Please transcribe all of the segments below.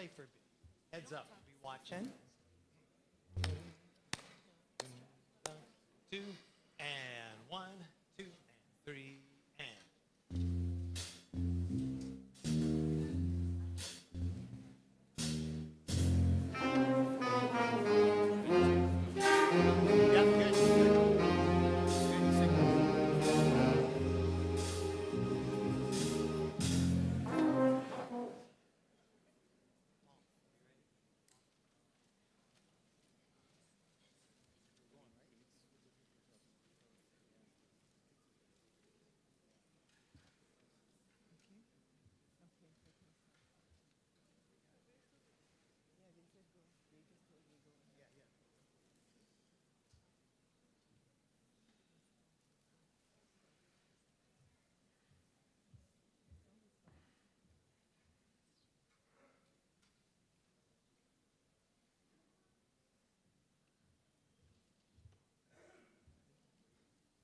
play for heads up. Be watching. 2 and 1, 2 and 3 and. Yep, good, good. Good signal.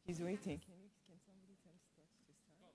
He's waiting. Can somebody tell Scott to start?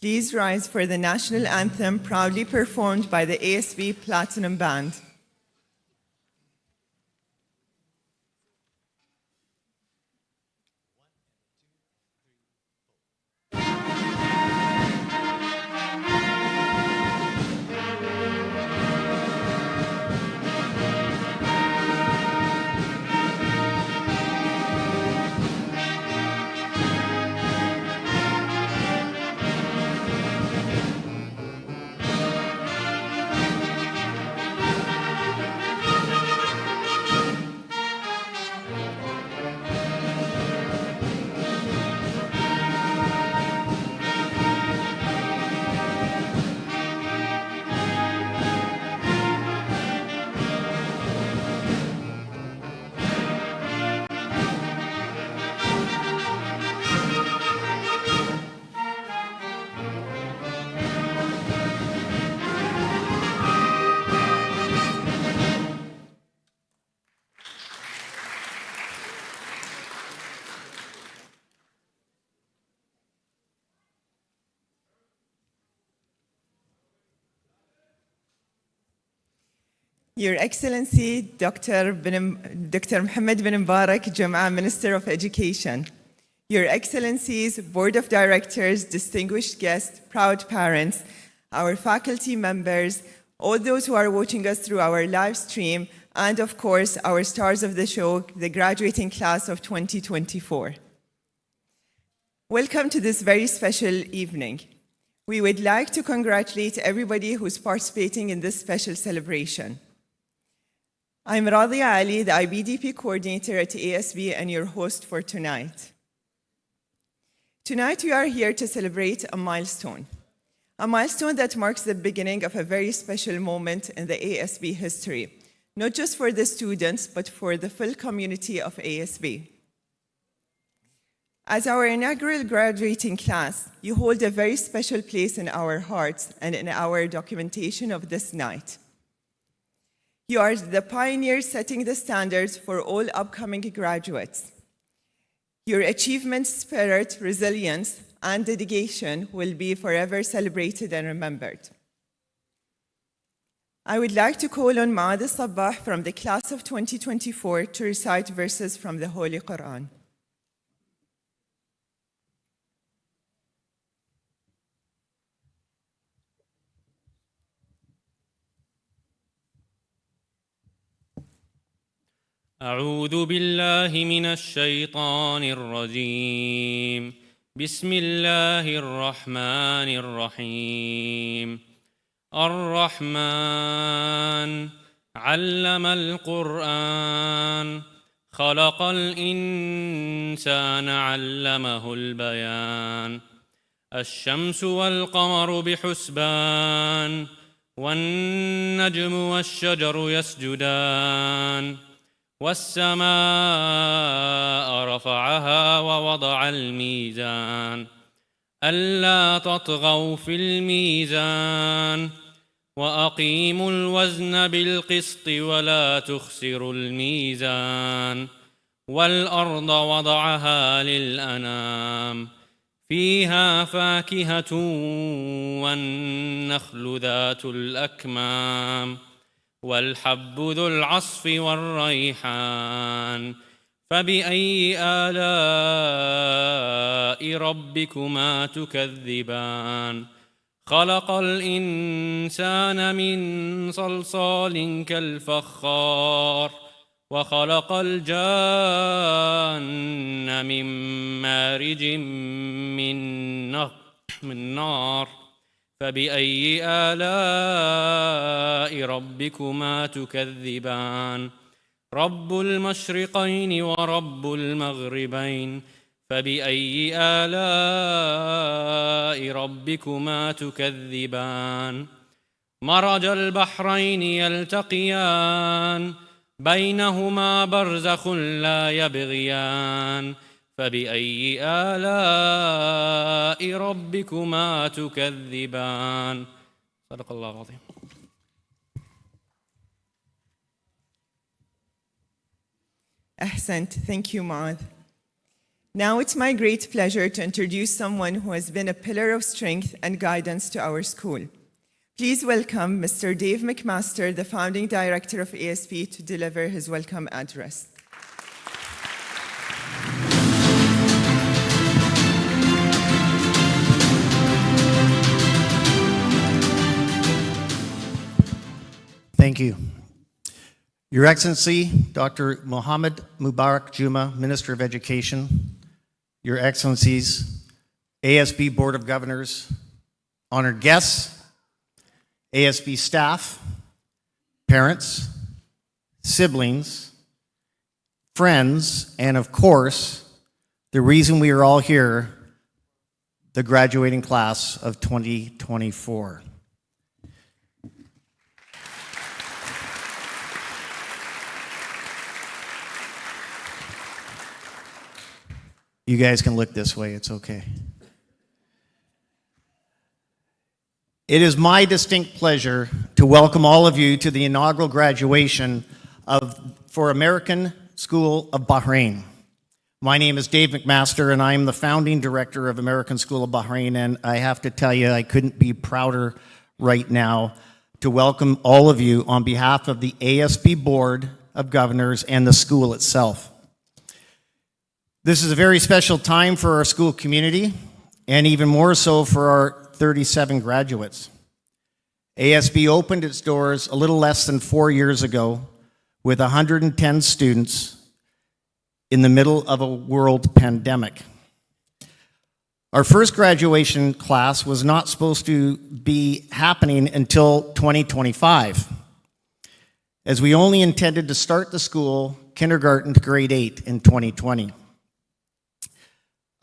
Please rise for the national anthem proudly performed by the ASB Platinum Band. Your Excellency, Dr. Mohammed bin Mubarak Jum'a, Minister of Education. Your Excellencies, Board of Directors, distinguished guests, proud parents, our faculty members, all those who are watching us through our live stream, and of course, our stars of the show, the graduating class of 2024. Welcome to this very special evening. We would like to congratulate everybody who's participating in this special celebration. I'm Radia Ali, the IBDP coordinator at ASB and your host for tonight. Tonight we are here to celebrate a milestone that marks the beginning of a very special moment in the ASB history, not just for the students, but for the full community of ASB. As our inaugural graduating class, you hold a very special place in our hearts and in our documentation of this night. You are the pioneers setting the standards for all upcoming graduates. Your achievement, spirit, resilience, and dedication will be forever celebrated and remembered. I would like to call on Maad al-Sabbah from the class of 2024 to recite verses from the Holy Quran. أعوذ بالله من الشيطان الرجيم بسم الله الرحمن الرحيم الرحمن علم القرآن خلق الإنسان علمه البيان الشمس والقمر بحسبان والنجم والشجر يسجدان والسماء رفعها ووضع الميزان ألا تطغوا في الميزان وأقيموا الوزن بالقسط ولا تخسروا الميزان والأرض وضعها للأنام فيها فاكهة والنخل ذات الأكمام والحب ذو العصف والريحان فبأي آلاء ربكما تكذبان خلق الإنسان من صلصال كالفخار وخلق الجان من مارج من نار فبأي آلاء ربكما تكذبان رب المشرقين ورب المغربين فبأي آلاء ربكما تكذبان مرج البحرين يلتقيان بينهما برزخ لا يبغيان فبأي آلاء ربكما تكذبان صدق الله العظيم. Ahsant. Thank you, Maad. Now it's my great pleasure to introduce someone who has been a pillar of strength and guidance to our school. Please welcome Mr. Dave McMaster, the founding director of ASB, to deliver his welcome address. Thank you. Your Excellency, Dr. Mohammed Mubarak Jum'a, Minister of Education, Your Excellencies, ASB Board of Governors, honored guests, ASB staff, parents, siblings, friends, and of course, the reason we are all here, the graduating class of 2024. You guys can look this way, it's okay. It is my distinct pleasure to welcome all of you to the inaugural graduation for American School of Bahrain. My name is Dave McMaster, and I am the founding director of American School of Bahrain, and I have to tell you, I couldn't be prouder right now. to welcome all of you on behalf of the ASB Board of Governors and the school itself. This is a very special time for our school community, and even more so for our 37 graduates. ASB opened its doors a little less than 4 years ago with 110 students in the middle of a world pandemic. Our first graduation class was not supposed to be happening until 2025, as we only intended to start the school kindergarten to grade 8 in 2020.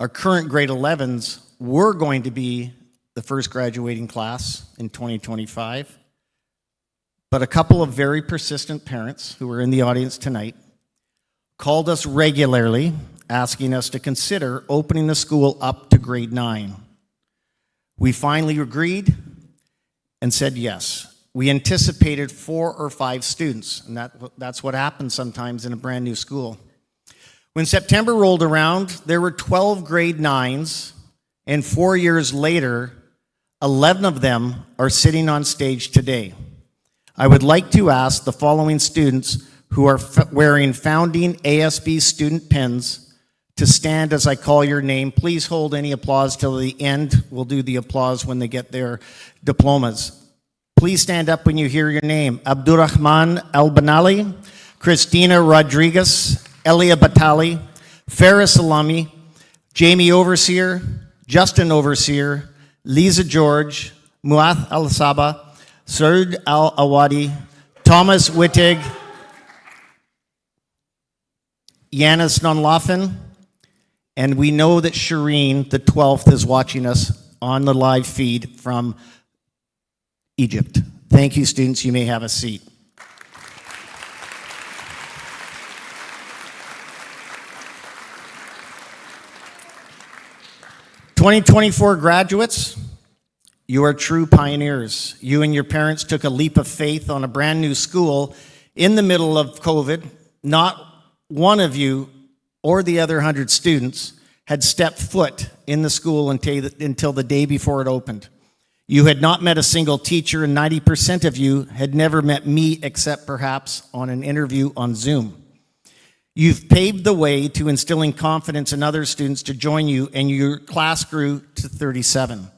Our current grade 11s were going to be the first graduating class in 2025, but a couple of very persistent parents who are in the audience tonight called us regularly asking us to consider opening the school up to grade 9. We finally agreed and said yes. We anticipated 4 or 5 students, and that's what happens sometimes in a brand new school. When September rolled around, there were 12 grade 9s, and 4 years later, 11 of them are sitting on stage today. I would like to ask the following students who are wearing founding ASB student pins to stand as I call your name. Please hold any applause till the end. We'll do the applause when they get their diplomas. Please stand up when you hear your name. Abdurrahman Al-Banali, Christina Rodriguez, Elia Batali, Farah Salami, Jamie Overseer, Justin Overseer, Lisa George, Muath Al-Saba, Surd Al-Awadi, Thomas Wittig, Yanis Nonlafin, and we know that Shireen, the 12th, is watching us on the live feed from Egypt. Thank you, students. You may have a seat. "2024 graduates, you are true pioneers. You and your parents took a leap of faith on a brand new school in the middle of COVID. Not one of you or the other 100 students had stepped foot in the school until the day before it opened. You had not met a single teacher, and 90% of you had never met me except perhaps on an interview on Zoom. You've paved the way to instilling confidence in other students to join you, and your class grew to 37,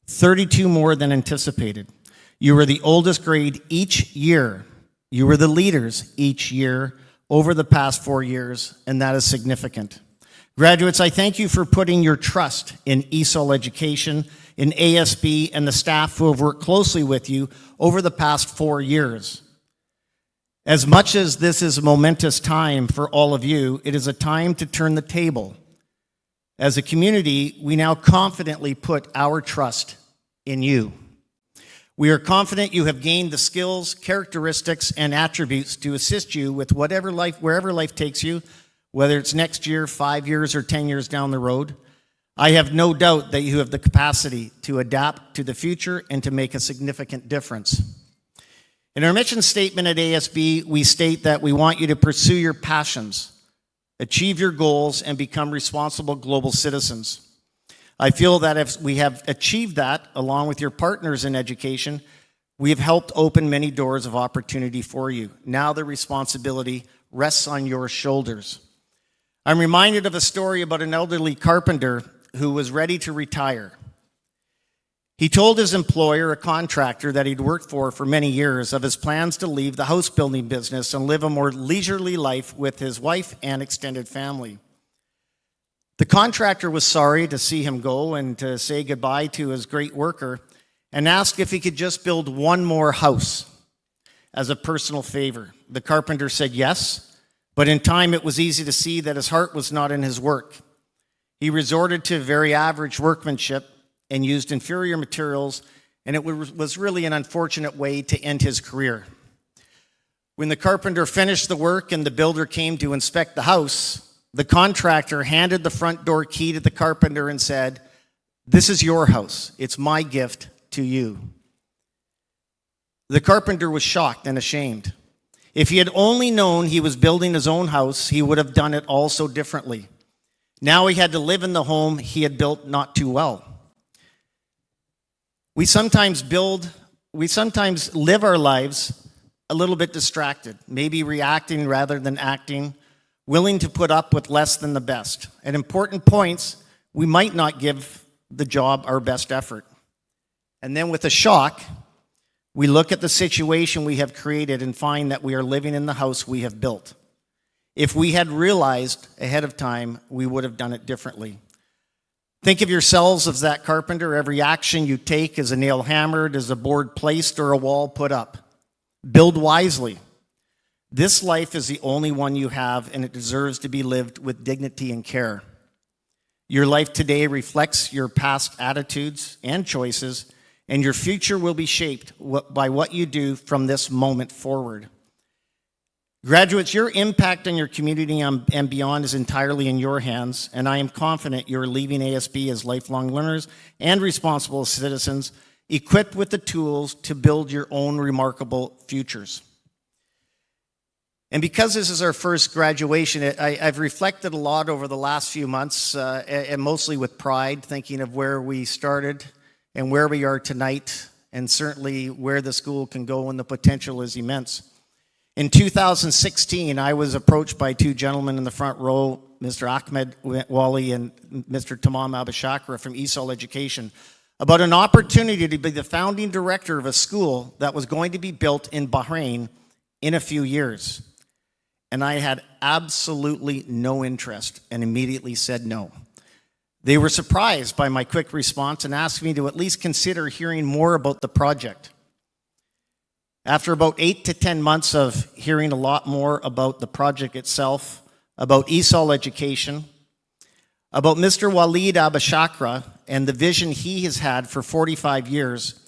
32 more than anticipated. You were the oldest grade each year. You were the leaders each year over the past 4 years, and that is significant. Graduates, I thank you for putting your trust in ESOL Education, in ASB, and the staff who have worked closely with you over the past 4 years. As much as this is a momentous time for all of you, it is a time to turn the table. As a community, we now confidently put our trust in you. We are confident you have gained the skills, characteristics, and attributes to assist you with wherever life takes you, whether it's next year, 5 years, or 10 years down the road. I have no doubt that you have the capacity to adapt to the future and to make a significant difference. In our mission statement at ASB, we state that we want you to pursue your passions, achieve your goals, and become responsible global citizens. I feel that if we have achieved that, along with your partners in education, we have helped open many doors of opportunity for you. Now the responsibility rests on your shoulders. I'm reminded of a story about an elderly carpenter who was ready to retire. He told his employer, a contractor that he'd worked for many years, of his plans to leave the house building business and live a more leisurely life with his wife and extended family. The contractor was sorry to see him go and to say goodbye to his great worker, and asked if he could just build one more house as a personal favor. The carpenter said yes, but in time it was easy to see that his heart was not in his work. He resorted to very average workmanship and used inferior materials, and it was really an unfortunate way to end his career. When the carpenter finished the work and the builder came to inspect the house, the contractor handed the front door key to the carpenter and said, "This is your house. It's my gift to you." The carpenter was shocked and ashamed. If he had only known he was building his own house, he would have done it all so differently. Now he had to live in the home he had built not too well. We sometimes build we sometimes live our lives a little bit distracted, maybe reacting rather than acting, willing to put up with less than the best. At important points, we might not give the job our best effort. And then with a shock, we look at the situation we have created and find that we are living in the house we have built. If we had realized ahead of time, we would have done it differently. Think of yourselves as that carpenter. Every action you take is a nail hammered, is a board placed, or a wall put up. Build wisely. This life is the only one you have, and it deserves to be lived with dignity and care. Your life today reflects your past attitudes and choices, and your future will be shaped by what you do from this moment forward. Graduates, your impact on your community and beyond is entirely in your hands, and I am confident you're leaving ASB as lifelong learners and responsible citizens, equipped with the tools to build your own remarkable futures. And because this is our first graduation, I've reflected a lot over the last few months, and mostly with pride, thinking of where we started and where we are tonight, and certainly where the school can go, and the potential is immense. In 2016, I was approached by two gentlemen in the front row, Mr. Ahmed Wali and Mr. Tamam Abashakra from ESOL Education, about an opportunity to be the founding director of a school that was going to be built in Bahrain in a few years. And I had absolutely no interest and immediately said no. They were surprised by my quick response and asked me to at least consider hearing more about the project. After about 8 to 10 months of hearing a lot more about the project itself, about ESOL Education, about Mr. Walid Abashakra and the vision he has had for 45 years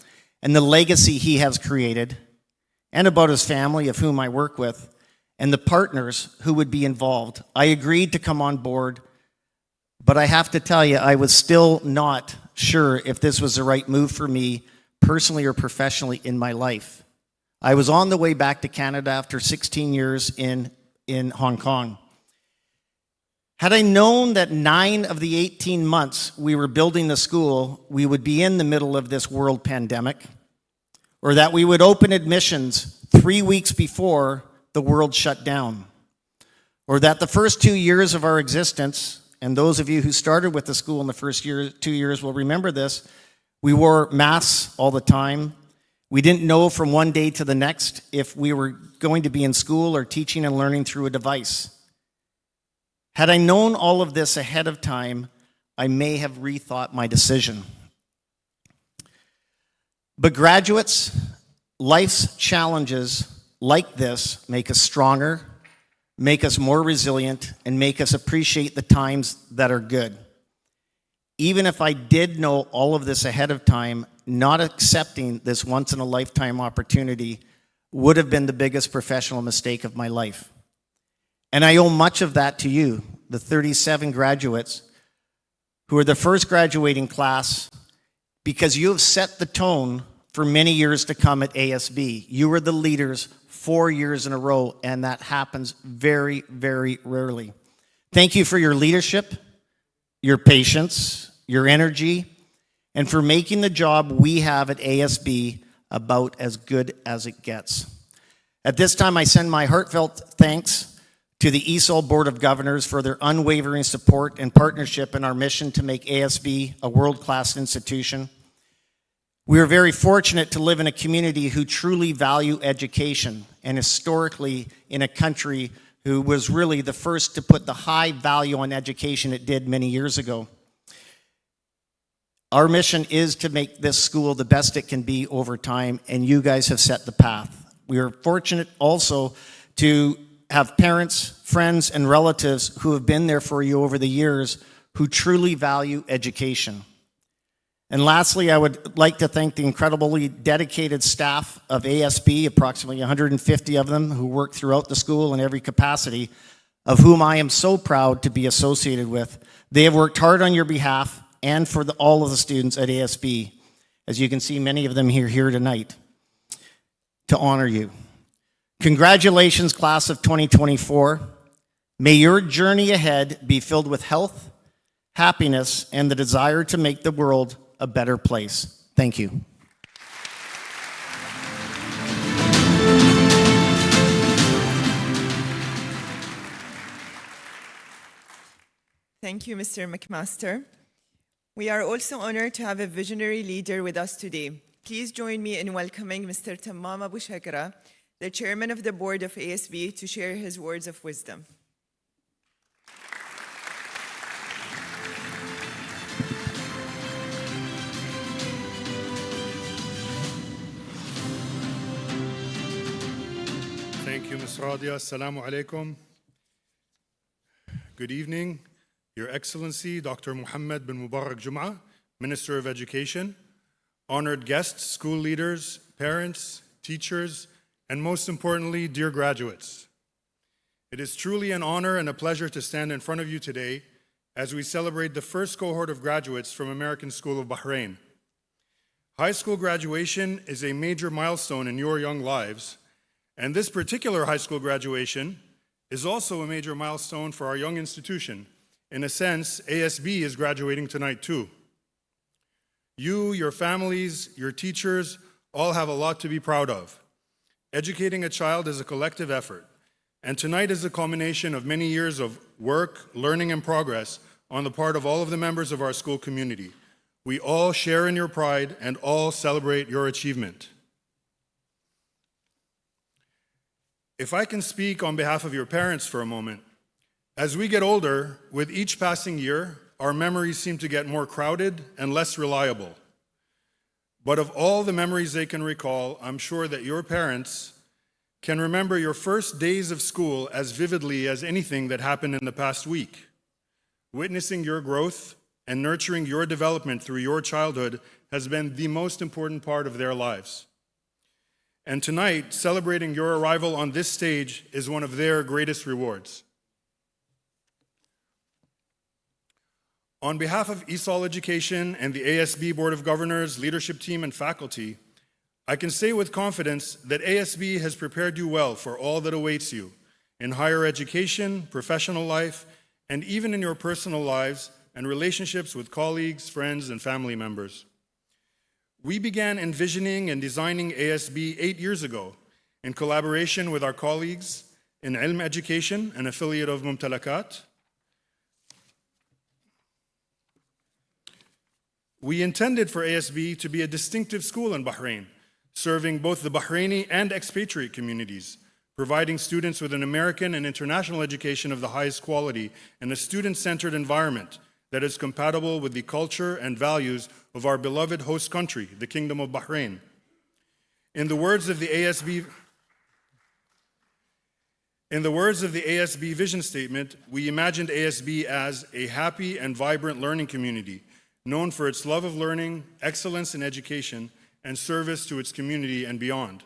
and the legacy he has created, and about his family, of whom I work with, and the partners who would be involved, I agreed to come on board, but I have to tell you, I was still not sure if this was the right move for me personally or professionally in my life. I was on the way back to Canada after 16 years in Hong Kong. Had I known that 9 of the 18 months we were building the school, we would be in the middle of this world pandemic, or that we would open admissions 3 weeks before the world shut down, or that the first 2 years of our existence, and those of you who started with the school in the first 2 years will remember this, we wore masks all the time. We didn't know from one day to the next if we were going to be in school or teaching and learning through a device. Had I known all of this ahead of time, I may have rethought my decision. But graduates, life's challenges like this make us stronger, make us more resilient, and make us appreciate the times that are good. Even if I did know all of this ahead of time, not accepting this once-in-a-lifetime opportunity would have been the biggest professional mistake of my life. And I owe much of that to you, the 37 graduates who are the first graduating class, because you have set the tone for many years to come at ASB. You are the leaders 4 years in a row, and that happens very, very rarely. Thank you for your leadership, your patience, your energy, and for making the job we have at ASB about as good as it gets. At this time, I send my heartfelt thanks to the ESOL Board of Governors for their unwavering support and partnership in our mission to make ASB a world-class institution. We are very fortunate to live in a community who truly value education, and historically in a country who was really the first to put the high value on education it did many years ago. Our mission is to make this school the best it can be over time, and you guys have set the path. We are fortunate also to have parents, friends, and relatives who have been there for you over the years who truly value education. And lastly, I would like to thank the incredibly dedicated staff of ASB, approximately 150 of them who work throughout the school in every capacity, of whom I am so proud to be associated with. They have worked hard on your behalf and for all of the students at ASB. As you can see, many of them here tonight to honor you. Congratulations, class of 2024. May your journey ahead be filled with health, happiness, and the desire to make the world a better place. Thank you. Thank you, Mr. McMaster. We are also honored to have a visionary leader with us today. Please join me in welcoming Mr. Tammam Abu Shakra, the chairman of the board of ASB, to share his words of wisdom. Thank you, Ms. Radia. Assalamu alaikum. Good evening, Your Excellency, Dr. Muhammad bin Mubarak Jum'ah, Minister of Education, honored guests, school leaders, parents, teachers, and most importantly, dear graduates. It is truly an honor and a pleasure to stand in front of you today as we celebrate the first cohort of graduates from American School of Bahrain. High school graduation is a major milestone in your young lives, and this particular high school graduation is also a major milestone for our young institution. In a sense, ASB is graduating tonight too. You, your families, your teachers, all have a lot to be proud of. Educating a child is a collective effort, and tonight is a culmination of many years of work, learning, and progress on the part of all of the members of our school community. We all share in your pride and all celebrate your achievement. If I can speak on behalf of your parents for a moment, as we get older, with each passing year, our memories seem to get more crowded and less reliable. But of all the memories they can recall, I'm sure that your parents can remember your first days of school as vividly as anything that happened in the past week. Witnessing your growth and nurturing your development through your childhood has been the most important part of their lives. And tonight, celebrating your arrival on this stage is one of their greatest rewards. On behalf of ESOL Education and the ASB Board of Governors, leadership team, and faculty, I can say with confidence that ASB has prepared you well for all that awaits you in higher education, professional life, and even in your personal lives and relationships with colleagues, friends, and family members. We began envisioning and designing ASB 8 years ago in collaboration with our colleagues in Ilm Education, an affiliate of Mumtalakat. We intended for ASB to be a distinctive school in Bahrain, serving both the Bahraini and expatriate communities, providing students with an American and international education of the highest quality and a student-centered environment that is compatible with the culture and values of our beloved host country, the Kingdom of Bahrain. In the words of the ASB vision statement, we imagined ASB as a happy and vibrant learning community, known for its love of learning, excellence in education, and service to its community and beyond.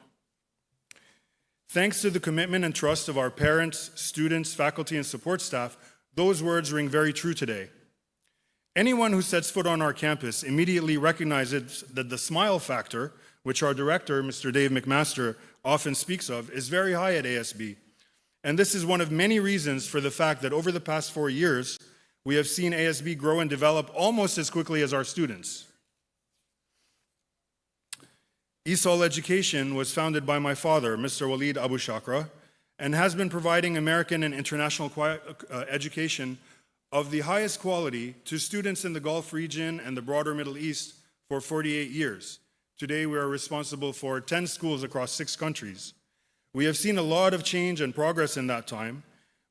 Thanks to the commitment and trust of our parents, students, faculty, and support staff, those words ring very true today. Anyone who sets foot on our campus immediately recognizes that the smile factor, which our director, Mr. Dave McMaster, often speaks of, is very high at ASB. And this is one of many reasons for the fact that over the past 4 years, we have seen ASB grow and develop almost as quickly as our students. ESOL Education was founded by my father, Mr. Walid Abu Shakra, and has been providing American and international education of the highest quality to students in the Gulf region and the broader Middle East for 48 years. Today, we are responsible for 10 schools across 6 countries. We have seen a lot of change and progress in that time,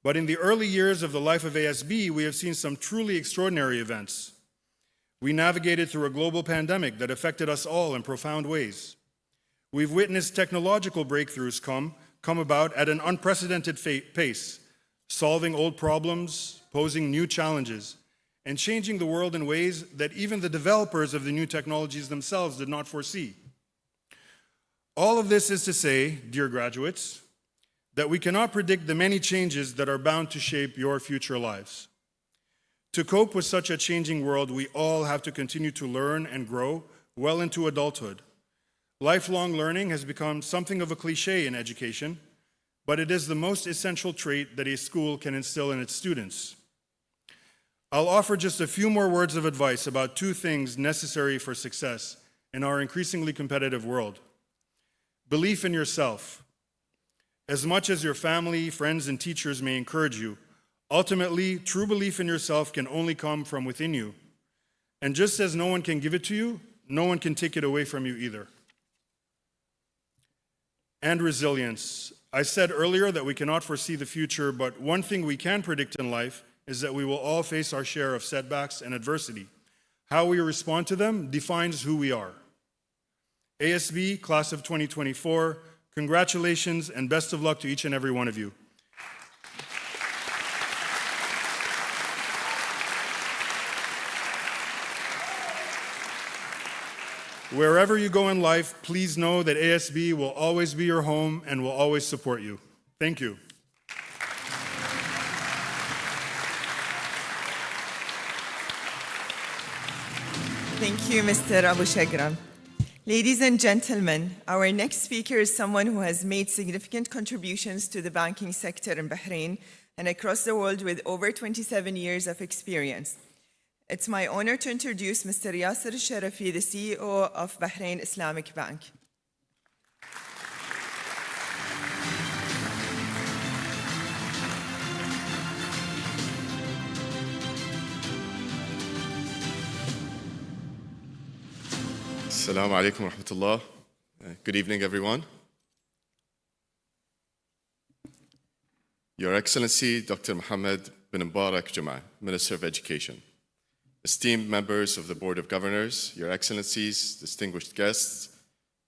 but in the early years of the life of ASB, we have seen some truly extraordinary events. We navigated through a global pandemic that affected us all in profound ways. We've witnessed technological breakthroughs come about at an unprecedented pace, solving old problems, posing new challenges, and changing the world in ways that even the developers of the new technologies themselves did not foresee. All of this is to say, dear graduates, that we cannot predict the many changes that are bound to shape your future lives. To cope with such a changing world, we all have to continue to learn and grow well into adulthood. Lifelong learning has become something of a cliche in education, but it is the most essential trait that a school can instill in its students. I'll offer just a few more words of advice about 2 things necessary for success in our increasingly competitive world. Belief in yourself. As much as your family, friends, and teachers may encourage you, Ultimately, true belief in yourself can only come from within you. And just as no one can give it to you, no one can take it away from you either. And resilience. I said earlier that we cannot foresee the future, but one thing we can predict in life is that we will all face our share of setbacks and adversity. How we respond to them defines who we are. ASB Class of 2024, congratulations and best of luck to each and every one of you. Wherever you go in life, please know that ASB will always be your home and will always support you. Thank you. Thank you, Mr. Abu Shagran. Ladies and gentlemen, our next speaker is someone who has made significant contributions to the banking sector in Bahrain and across the world with over 27 years of experience. It's my honor to introduce Mr. Yasser Sharafi, the CEO of Bahrain Islamic Bank. Assalamu alaikum wa rahmatullah. Good evening, everyone. Your Excellency, Dr. Mohammed bin Mbarak Jama, Minister of Education, esteemed members of the Board of Governors, Your Excellencies, distinguished guests,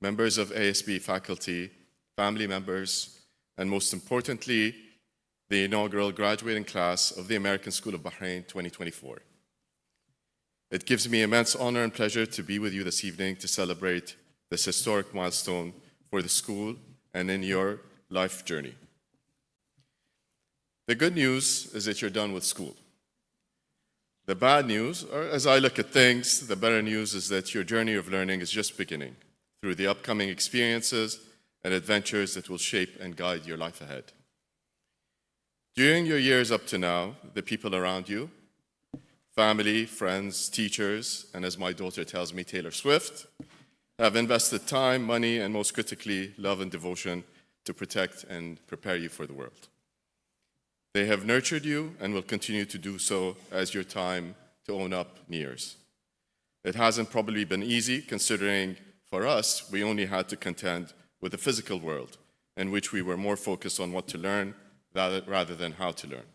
members of ASB faculty, family members, and most importantly, the inaugural graduating class of the American School of Bahrain 2024. It gives me immense honor and pleasure to be with you this evening to celebrate this historic milestone for the school and in your life journey. The good news is that you're done with school. The bad news, or as I look at things, the better news is that your journey of learning is just beginning through the upcoming experiences and adventures that will shape and guide your life ahead. During your years up to now, the people around you, family, friends, teachers, and as my daughter tells me, Taylor Swift, have invested time, money, and most critically, love and devotion to protect and prepare you for the world. They have nurtured you and will continue to do so as your time to own up nears. It hasn't probably been easy, considering for us, we only had to contend with the physical world, in which we were more focused on what to learn rather than how to learn.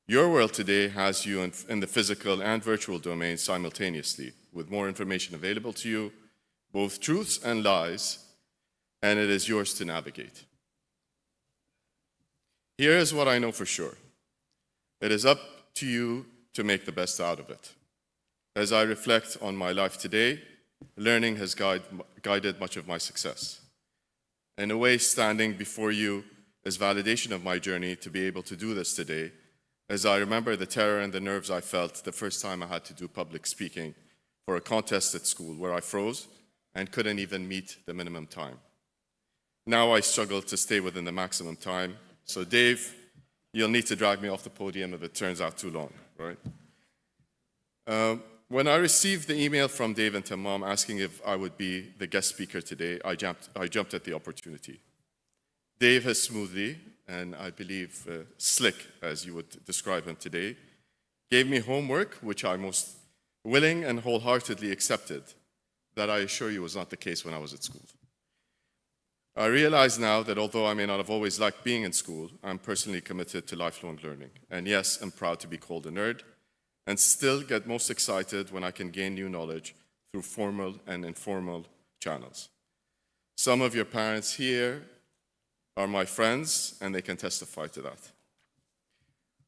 Your world today has you in the physical and virtual domains simultaneously, with more information available to you, both truths and lies, and it is yours to navigate. Here is what I know for sure. It is up to you to make the best out of it. As I reflect on my life today, learning has guided much of my success. In a way, standing before you is validation of my journey to be able to do this today, as I remember the terror and the nerves I felt the first time I had to do public speaking for a contest at school where I froze and couldn't even meet the minimum time. Now I struggle to stay within the maximum time. So Dave, you'll need to drag me off the podium if it turns out too long, right? When I received the email from Dave and Tamam asking if I would be the guest speaker today, I jumped at the opportunity. Dave has smoothly, and I believe slick, as you would describe him today, gave me homework, which I most willing and wholeheartedly accepted, that I assure you was not the case when I was at school. I realize now that although I may not have always liked being in school, I'm personally committed to lifelong learning. And yes, I'm proud to be called a nerd, and still get most excited when I can gain new knowledge through formal and informal channels. Some of your parents here are my friends, and they can testify to that.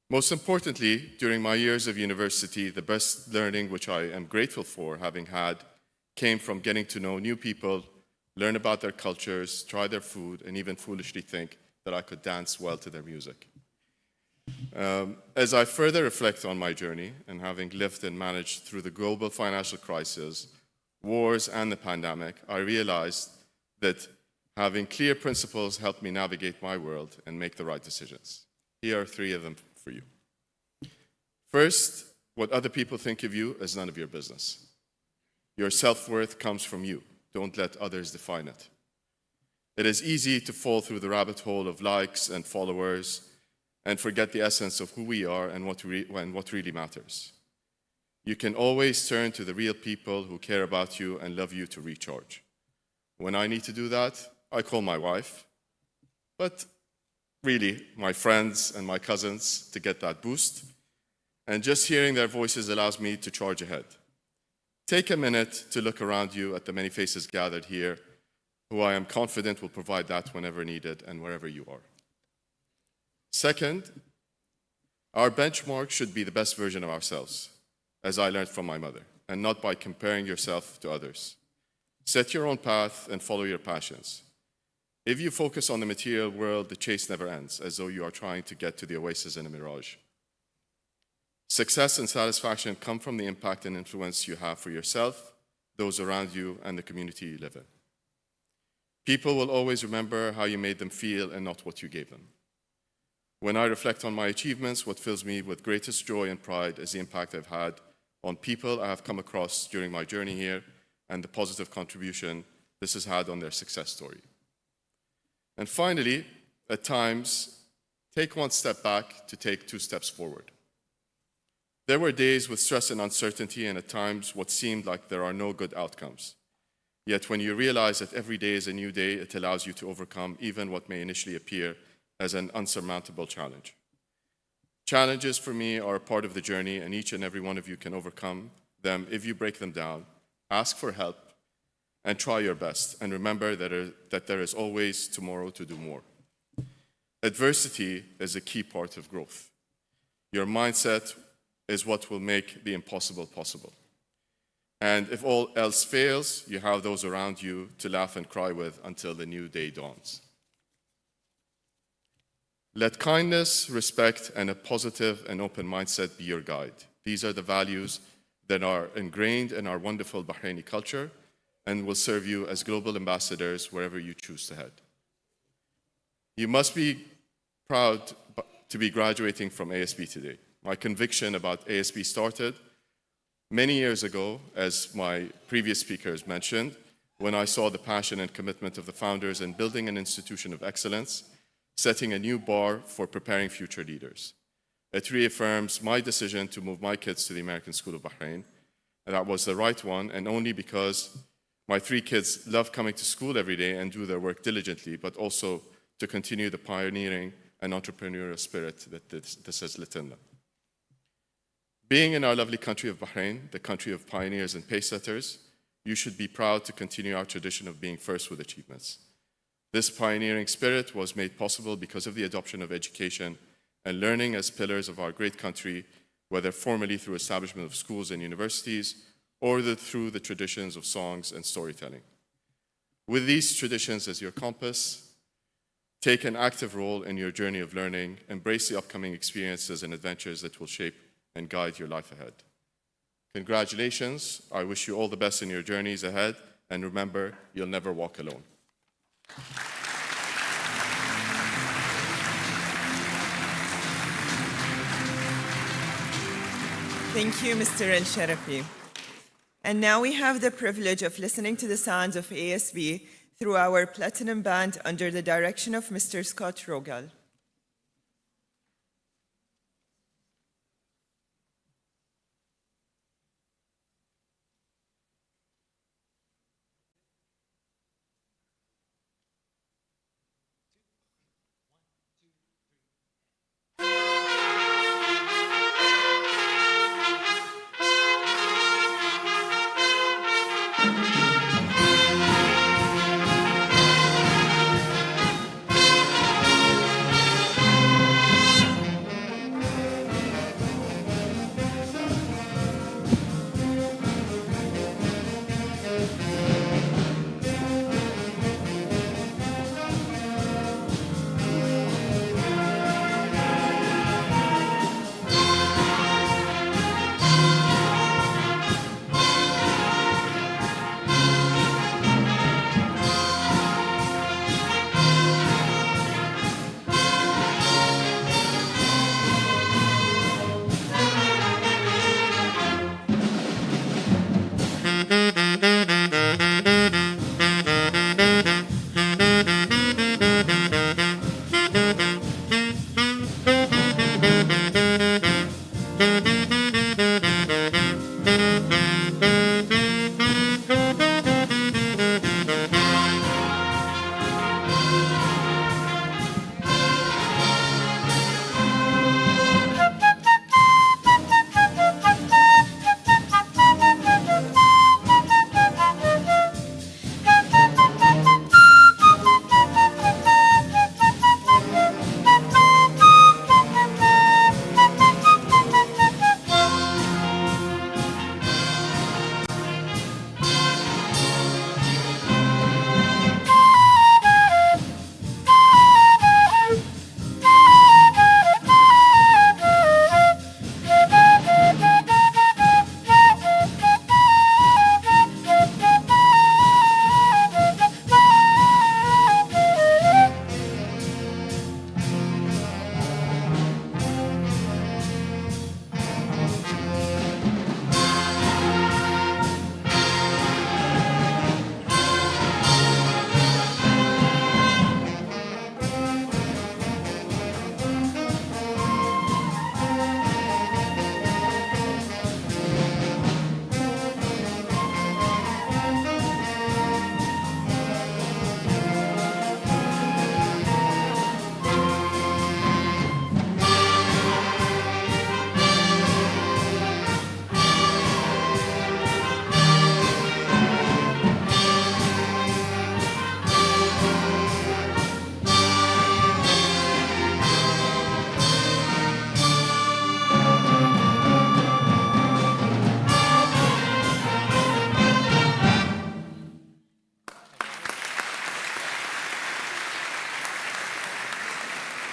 Most importantly, during my years of university, the best learning, which I am grateful for having had, came from getting to know new people, learn about their cultures, try their food, and even foolishly think that I could dance well to their music. As I further reflect on my journey, and having lived and managed through the global financial crisis, wars, and the pandemic, I realized that having clear principles helped me navigate my world and make the right decisions. Here are 3 of them for you. First, what other people think of you is none of your business. Your self-worth comes from you. Don't let others define it. It is easy to fall through the rabbit hole of likes and followers, and forget the essence of who we are and what really matters. You can always turn to the real people who care about you and love you to recharge. When I need to do that, I call my wife, but really my friends and my cousins to get that boost. And just hearing their voices allows me to charge ahead. Take a minute to look around you at the many faces gathered here, who I am confident will provide that whenever needed and wherever you are. Second, our benchmark should be the best version of ourselves, as I learned from my mother, and not by comparing yourself to others. Set your own path and follow your passions. If you focus on the material world, the chase never ends, as though you are trying to get to the oasis in a mirage. Success and satisfaction come from the impact and influence you have for yourself, those around you, and the community you live in. People will always remember how you made them feel and not what you gave them. When I reflect on my achievements, what fills me with greatest joy and pride is the impact I've had on people I have come across during my journey here and the positive contribution this has had on their success story. And finally, at times, take one step back to take 2 steps forward. There were days with stress and uncertainty, and at times what seemed like there are no good outcomes. Yet when you realize that every day is a new day, it allows you to overcome even what may initially appear as an unsurmountable challenge. Challenges for me are a part of the journey, and each and every one of you can overcome them if you break them down, ask for help, and try your best. And remember that there is always tomorrow to do more. Adversity is a key part of growth. Your mindset is what will make the impossible possible. And if all else fails, you have those around you to laugh and cry with until the new day dawns. Let kindness, respect, and a positive and open mindset be your guide. These are the values that are ingrained in our wonderful Bahraini culture and will serve you as global ambassadors wherever you choose to head. You must be proud to be graduating from ASB today. My conviction about ASB started many years ago, as my previous speakers mentioned, when I saw the passion and commitment of the founders in building an institution of excellence, setting a new bar for preparing future leaders. It reaffirms my decision to move my kids to the American School of Bahrain, and that was the right one, and only because my 3 kids love coming to school every day and do their work diligently, but also to continue the pioneering and entrepreneurial spirit that this has lit in them. Being in our lovely country of Bahrain, the country of pioneers and pacesetters, you should be proud to continue our tradition of being first with achievements. This pioneering spirit was made possible because of the adoption of education and learning as pillars of our great country, whether formally through establishment of schools and universities or through the traditions of songs and storytelling. With these traditions as your compass, take an active role in your journey of learning, embrace the upcoming experiences and adventures that will shape and guide your life ahead. Congratulations. I wish you all the best in your journeys ahead, and remember, you'll never walk alone. Thank you, Mr. El-Sharafi. And now we have the privilege of listening to the sounds of ASB through our Platinum Band under the direction of Mr. Scott Rogal.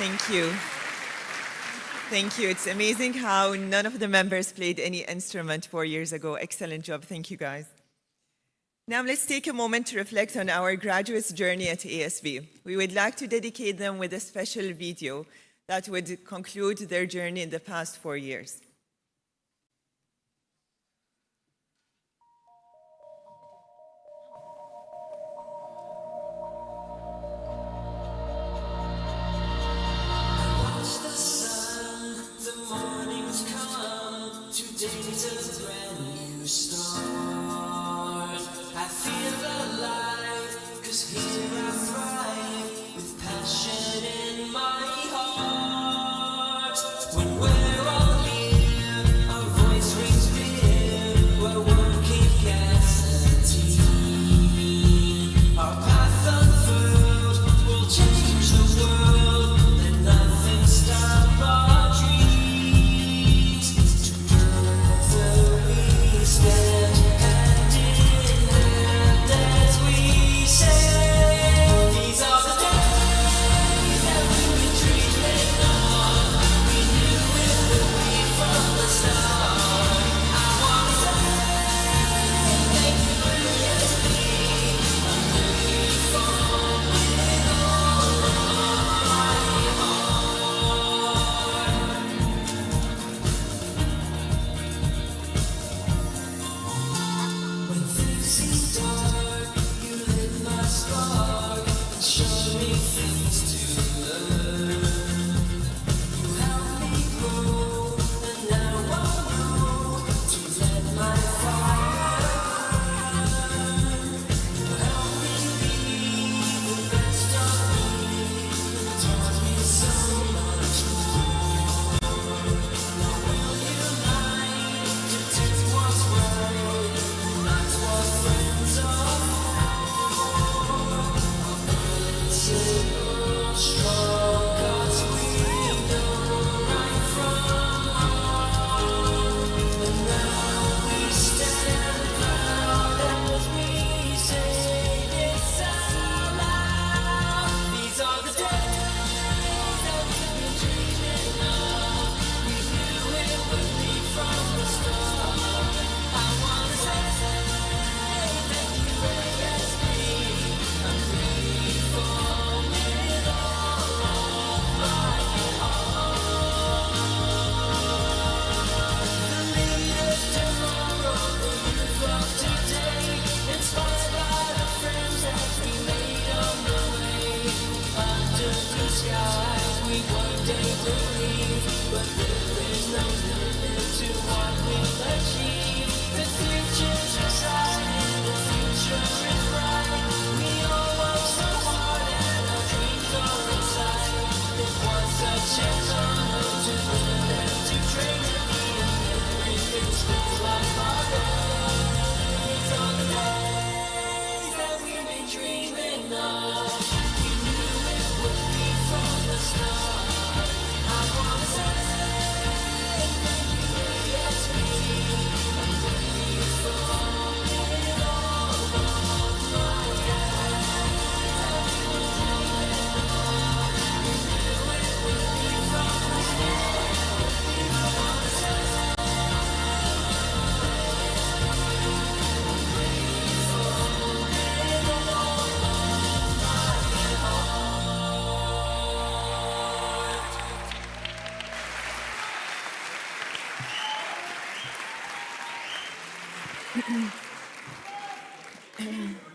Thank you. Thank you. It's amazing how none of the members played any instrument 4 years ago. Excellent job. Thank you, guys. Now let's take a moment to reflect on our graduates' journey at ASB. We would like to dedicate them with a special video that would conclude their journey in the past 4 years.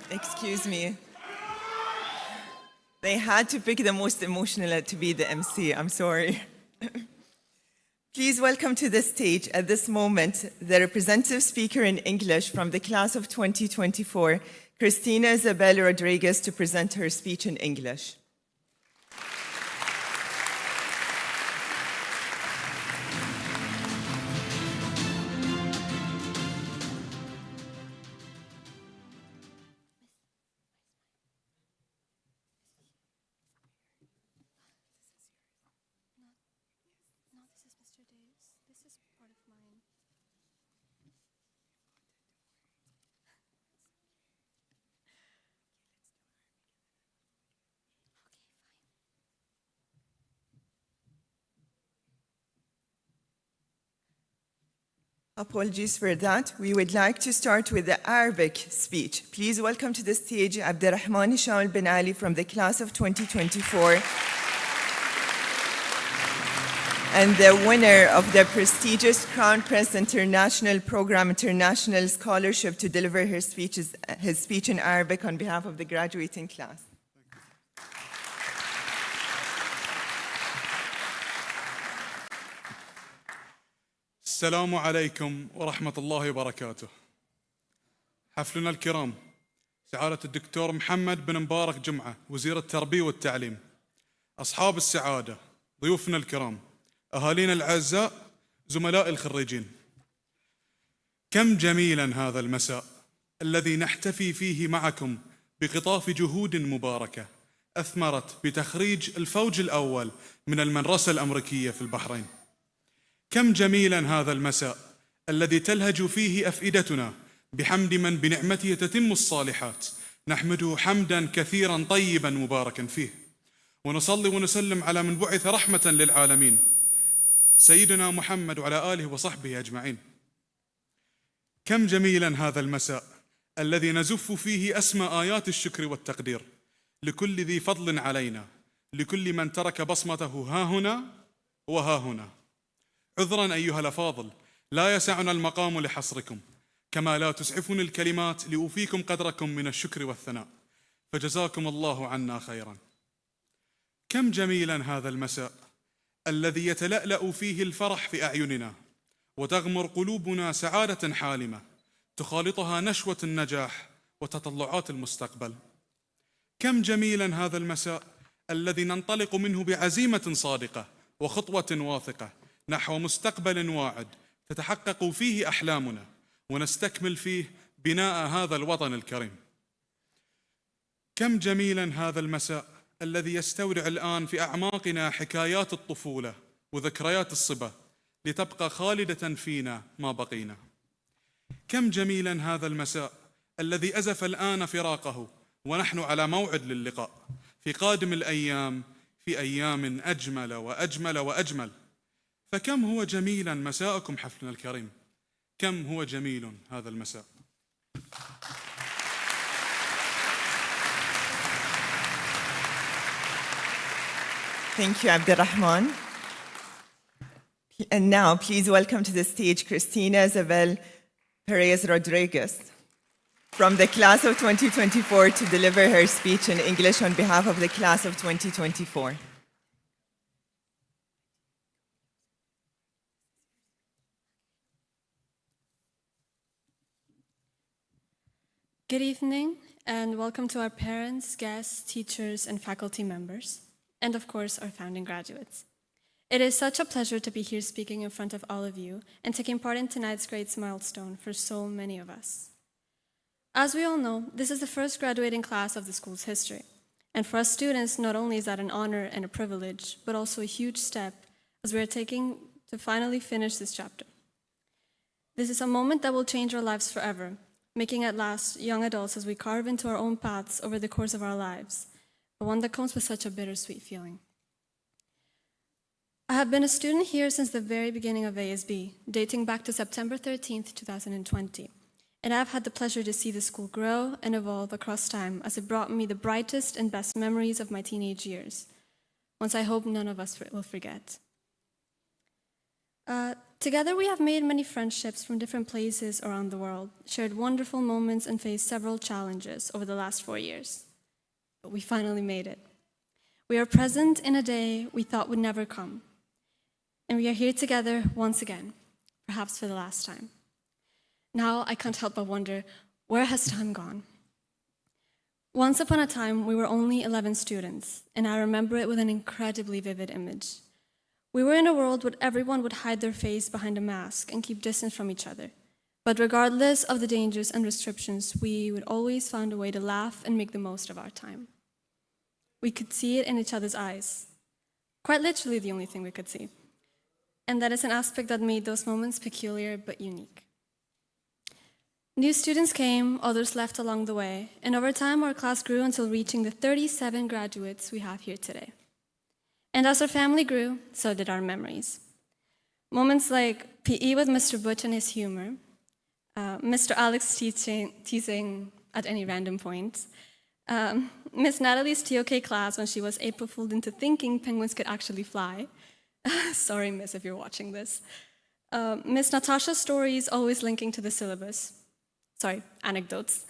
Excuse me. They had to pick the most emotional to be the MC. I'm sorry. Please welcome to the stage at this moment the representative speaker in English from the class of 2024, Christina Isabel Rodriguez, to present her speech in English. No, this is Mr. Dave's. This is part of mine. Apologies for that. We would like to start with the Arabic speech. Please welcome to the stage Abdurrahman Hisham al-Bin Ali from the class of 2024 and the winner of the prestigious Crown Prince International Program International Scholarship to deliver his speech in Arabic on behalf of the graduating class. السلام عليكم ورحمة الله وبركاته. حفلنا الكرام سعادة الدكتور محمد بن مبارك جمعة وزير التربية والتعليم، أصحاب السعادة، ضيوفنا الكرام، أهالينا الأعزاء، زملاء الخريجين. كم جميلا هذا المساء الذي نحتفي فيه معكم بقطاف جهود مباركة أثمرت بتخريج الفوج الأول من المدرسة الأمريكية في البحرين. كم جميلا هذا المساء الذي تلهج فيه أفئدتنا بحمد من بنعمته تتم الصالحات، نحمده حمدا كثيرا طيبا مباركا فيه، ونصلي ونسلم على من بعث رحمة للعالمين سيدنا محمد وعلى آله وصحبه أجمعين. كم جميلا هذا المساء الذي نزف فيه أسمى آيات الشكر والتقدير لكل ذي فضل علينا، لكل من ترك بصمته ها هنا وها هنا. عذرا أيها الأفاضل، لا يسعنا المقام لحصركم، كما لا تسعفني الكلمات لأوفيكم قدركم من الشكر والثناء، فجزاكم الله عنا خيرا. كم جميلا هذا المساء الذي يتلألأ فيه الفرح في أعيننا وتغمر قلوبنا سعادة حالمة تخالطها نشوة النجاح وتطلعات المستقبل. كم جميلا هذا المساء الذي ننطلق منه بعزيمة صادقة وخطوة واثقة نحو مستقبل واعد تتحقق فيه أحلامنا ونستكمل فيه بناء هذا الوطن الكريم. كم جميلا هذا المساء الذي يستودع الآن في أعماقنا حكايات الطفولة وذكريات الصبا لتبقى خالدة فينا ما بقينا. كم جميلا هذا المساء الذي أزف الآن فراقه ونحن على موعد للقاء في قادم الأيام، في أيام أجمل وأجمل وأجمل. فكم هو جميلا مساءكم حفلنا الكريم، كم هو جميل هذا المساء. Thank you, Abdurrahman. And now, please welcome to the stage Cristina Isabel Perez Rodriguez from the class of 2024 to deliver her speech in English on behalf of the class of 2024. Good evening, and welcome to our parents, guests, teachers, and faculty members, and of course, our founding graduates. It is such a pleasure to be here speaking in front of all of you and taking part in tonight's great milestone for so many of us. As we all know, this is the first graduating class of the school's history. And for us students, not only is that an honor and a privilege, but also a huge step as we are taking to finally finish this chapter. This is a moment that will change our lives forever, making at last young adults as we carve into our own paths over the course of our lives, but one that comes with such a bittersweet feeling. I have been a student here since the very beginning of ASB, dating back to September 13th, 2020, and I've had the pleasure to see the school grow and evolve across time as it brought me the brightest and best memories of my teenage years, ones I hope none of us will forget. Together, we have made many friendships from different places around the world, shared wonderful moments, and faced several challenges over the last 4 years. But we finally made it. We are present in a day we thought would never come. And we are here together once again, perhaps for the last time. Now, I can't help but wonder, where has time gone? Once upon a time, we were only 11 students, and I remember it with an incredibly vivid image. We were in a world where everyone would hide their face behind a mask and keep distance from each other. But regardless of the dangers and restrictions, we would always find a way to laugh and make the most of our time. We could see it in each other's eyes. Quite literally the only thing we could see. And that is an aspect that made those moments peculiar but unique. New students came, others left along the way, and over time our class grew until reaching the 37 graduates we have here today. And as our family grew, so did our memories. Moments like PE with Mr. Butch and his humor, Mr. Alex teasing at any random point, Miss Natalie's TOK class when she was April fooled into thinking penguins could actually fly. Sorry, Miss, if you're watching this. Miss Natasha's stories always linking to the syllabus. Sorry, anecdotes.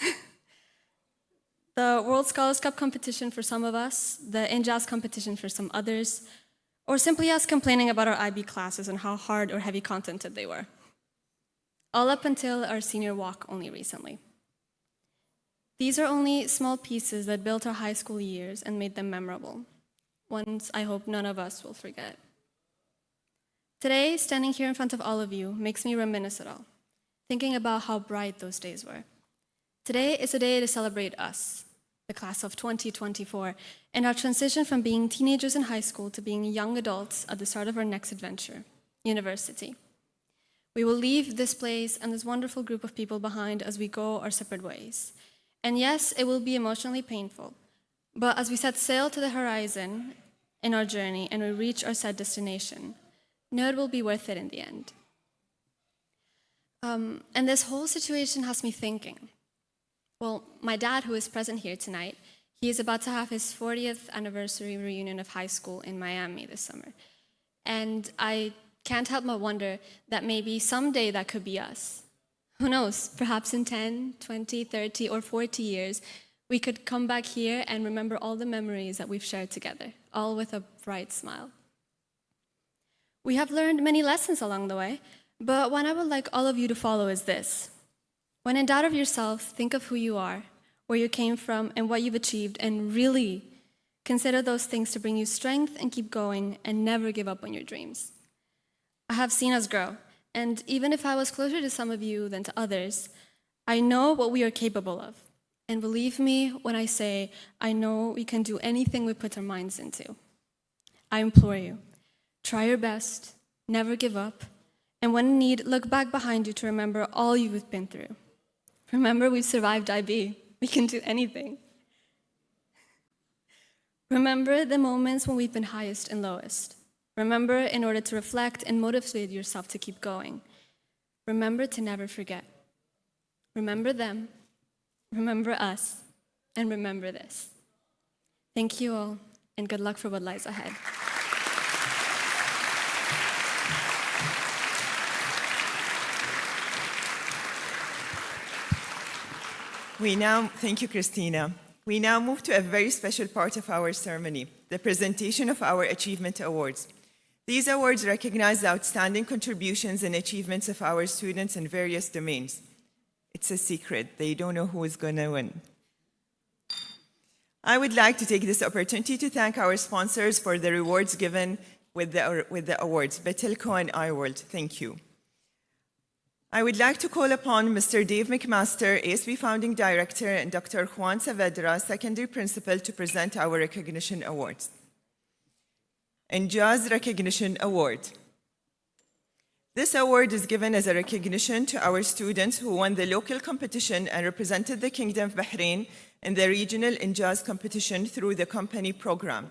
The World Scholars Cup competition for some of us, the in-jazz competition for some others, or simply us complaining about our IB classes and how hard or heavy contented they were. All up until our senior walk only recently. These are only small pieces that built our high school years and made them memorable, ones I hope none of us will forget. Today, standing here in front of all of you makes me reminisce it all, thinking about how bright those days were. Today is a day to celebrate us, the class of 2024, and our transition from being teenagers in high school to being young adults at the start of our next adventure, university. We will leave this place and this wonderful group of people behind as we go our separate ways. And yes, it will be emotionally painful, but as we set sail to the horizon in our journey and we reach our set destination, know it will be worth it in the end. And this whole situation has me thinking. Well, my dad, who is present here tonight, he is about to have his 40th anniversary reunion of high school in Miami this summer. And I can't help but wonder that maybe someday that could be us. Who knows, perhaps in 10, 20, 30, or 40 years, we could come back here and remember all the memories that we've shared together, all with a bright smile. We have learned many lessons along the way, but one I would like all of you to follow is this. When in doubt of yourself, think of who you are, where you came from, and what you've achieved, and really consider those things to bring you strength and keep going and never give up on your dreams. I have seen us grow, and even if I was closer to some of you than to others, I know what we are capable of. And believe me when I say, I know we can do anything we put our minds into. I implore you, try your best, never give up, and when in need, look back behind you to remember all you've been through. Remember, we've survived IB. We can do anything. Remember the moments when we've been highest and lowest. Remember in order to reflect and motivate yourself to keep going. Remember to never forget. Remember them, remember us, and remember this. Thank you all, and good luck for what lies ahead. Thank you, Christina. We now move to a very special part of our ceremony, the presentation of our Achievement Awards. These awards recognize the outstanding contributions and achievements of our students in various domains. It's a secret. They don't know who is going to win. I would like to take this opportunity to thank our sponsors for the rewards given with the awards, Betelco and iWorld. Thank you. I would like to call upon Mr. Dave McMaster, ASB Founding Director, and Dr. Juan Saavedra, Secondary Principal, to present our recognition awards. INJAZ Recognition Award. This award is given as a recognition to our students who won the local competition and represented the Kingdom of Bahrain in the regional INJAZ competition through the company program.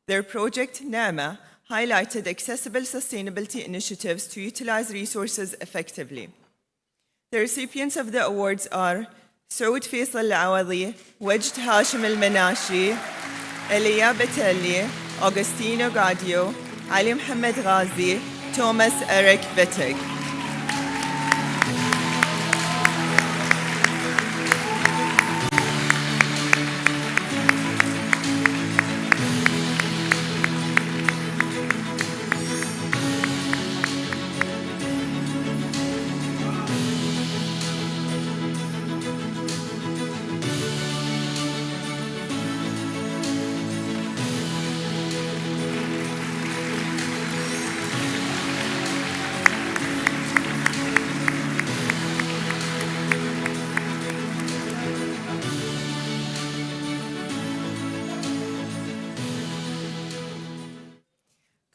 Their project, NAMA, highlighted accessible sustainability initiatives to utilize resources effectively. The recipients of the awards are Saud Faisal Al-Awadi, Wajd Hashim Al-Manashi, Elia Betelli, Agostino Gadio, Ali Mohammed Ghazi, Thomas Eric Wittig.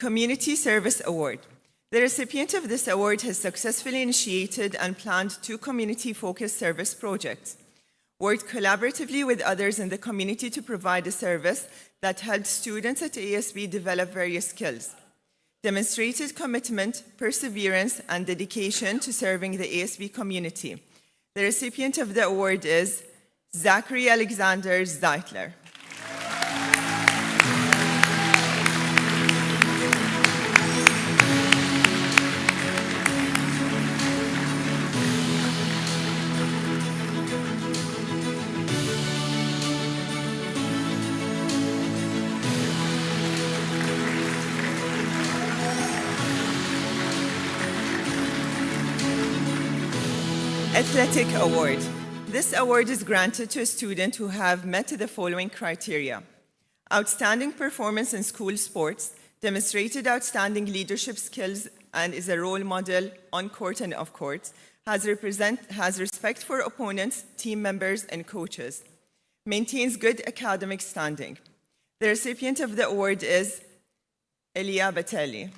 Community Service Award. The recipient of this award has successfully initiated and planned 2 community-focused service projects, worked collaboratively with others in the community to provide a service that helped students at ASB develop various skills. demonstrated commitment, perseverance, and dedication to serving the ASB community. The recipient of the award is Zachary Alexander Zeitler. Athletic Award. This award is granted to a student who have met the following criteria: outstanding performance in school sports, demonstrated outstanding leadership skills and is a role model on court and off court, has respect for opponents, team members, and coaches, maintains good academic standing. The recipient of the award is Elia Batelli.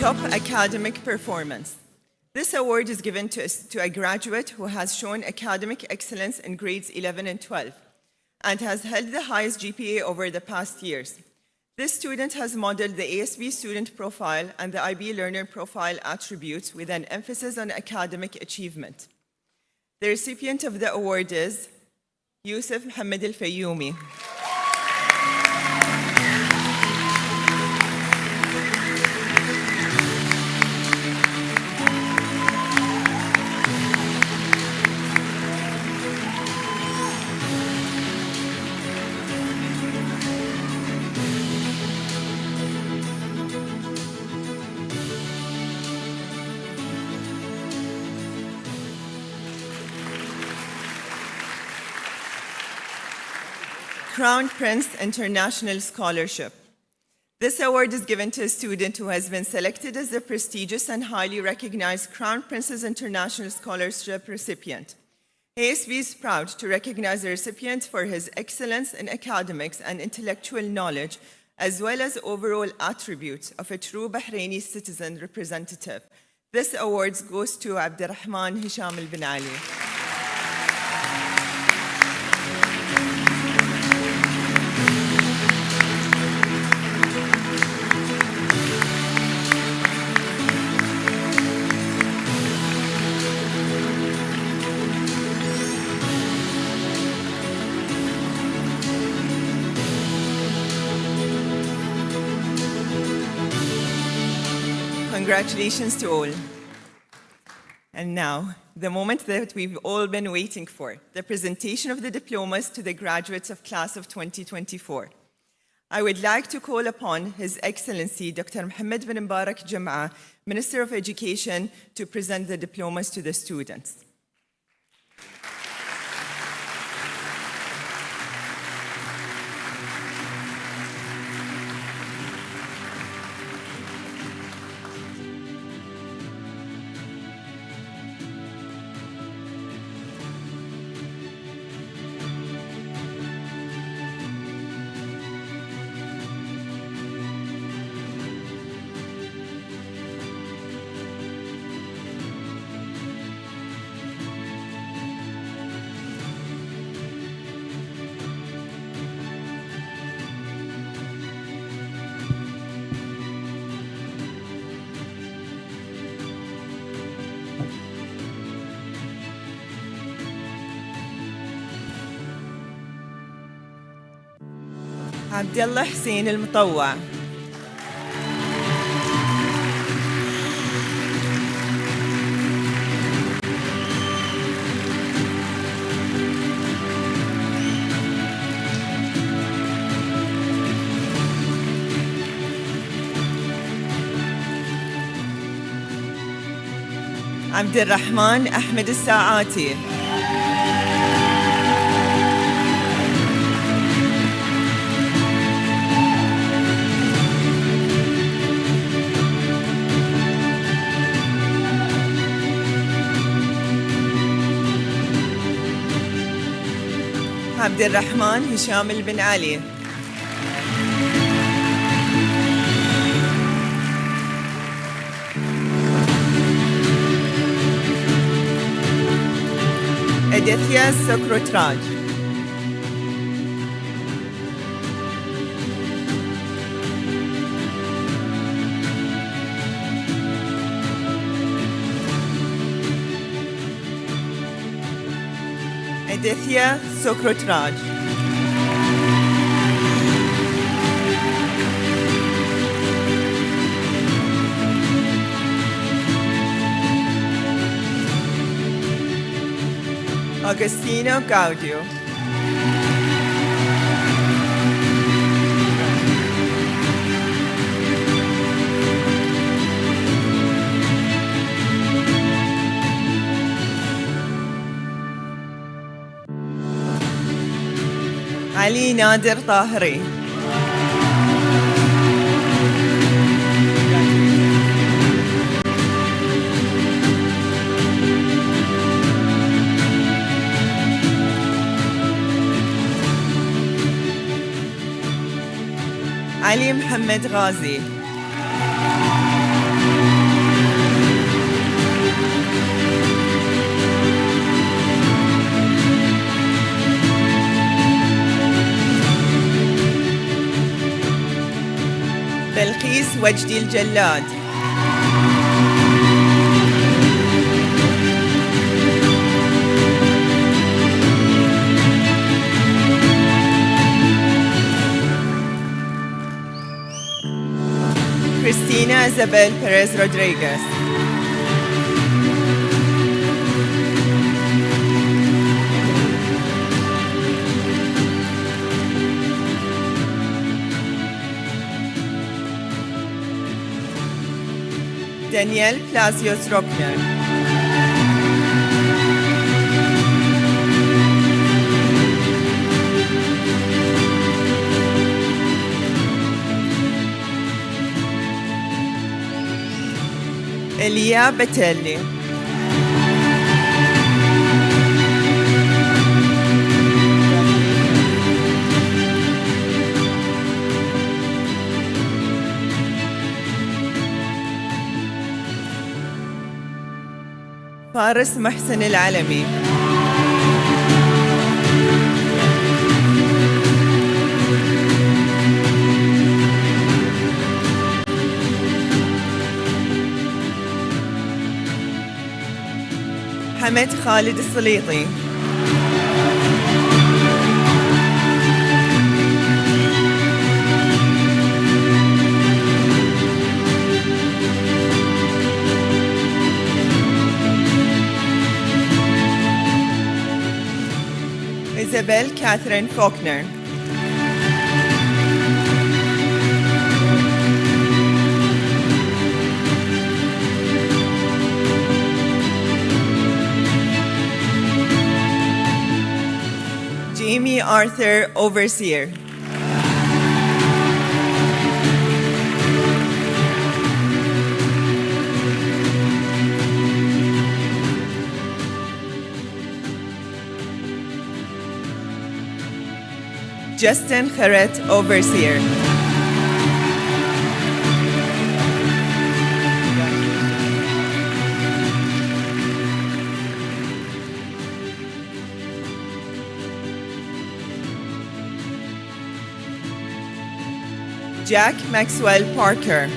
Top academic performance. This award is given to a graduate who has shown academic excellence in grades 11 and 12 and has held the highest GPA over the past years. This student has modeled the ASB student profile and the IB learner profile attributes with an emphasis on academic achievement. The recipient of the award is Yusuf Mohammed Al-Fayoumi. Crown Prince International Scholarship. This award is given to a student who has been selected as the prestigious and highly recognized Crown Prince's International Scholarship recipient. ASB is proud to recognize the recipient for his excellence in academics and intellectual knowledge, as well as overall attributes of a true Bahraini citizen representative. This award goes to Abdurrahman Hisham al-Bin Ali. Congratulations to all. And now, the moment that we've all been waiting for, the presentation of the diplomas to the graduates of class of 2024. I would like to call upon His Excellency Dr. Mohammed bin Mbarak Jum'a, Minister of Education, to present the diplomas to the students. عبد الله حسين المطوع. عبد الرحمن أحمد الساعاتي. عبد الرحمن هشام بن علي. Aditya Sokrotraj. Aditya Sokrotraj. Agostino Gaudio. علي نادر طاهري. علي محمد غازي. بلقيس وجدي الجلاد. Cristina Isabel Perez Rodriguez. Daniel Plasios Rockner. Elia Betelli. فارس محسن العلمي. حمد خالد السليطي. Isabel Catherine Faulkner. Jamie Arthur Overseer. Justin Xeret Overseer. Jack Maxwell Parker.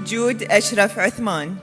Jude Ashraf Uthman.